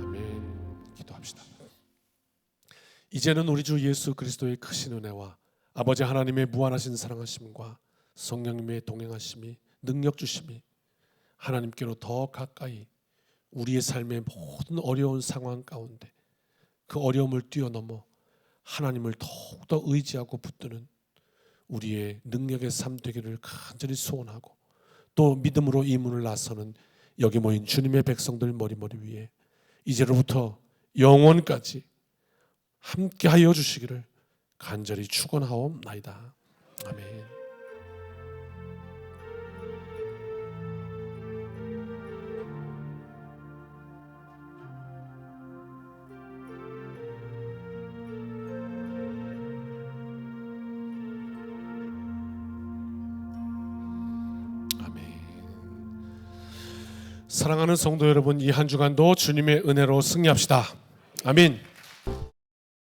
아멘. 기도합시다. 이제는 우리 주 예수 그리스도의 크신 은혜와 아버지 하나님의 무한하신 사랑하심과 성령님의 동행하심이 능력 주심이 하나님께로 더 가까이 우리의 삶의 모든 어려운 상황 가운데 그 어려움을 뛰어넘어 하나님을 더욱더 의지하고 붙드는 우리의 능력의 삶 되기를 간절히 소원하고, 또 믿음으로 이 문을 나서는 여기 모인 주님의 백성들 머리머리 위에 이제로부터 영원까지 함께하여 주시기를 간절히 축원하옵나이다. 아멘. 사랑하는 성도 여러분, 이 한 주간도 주님의 은혜로 승리합시다. 아멘.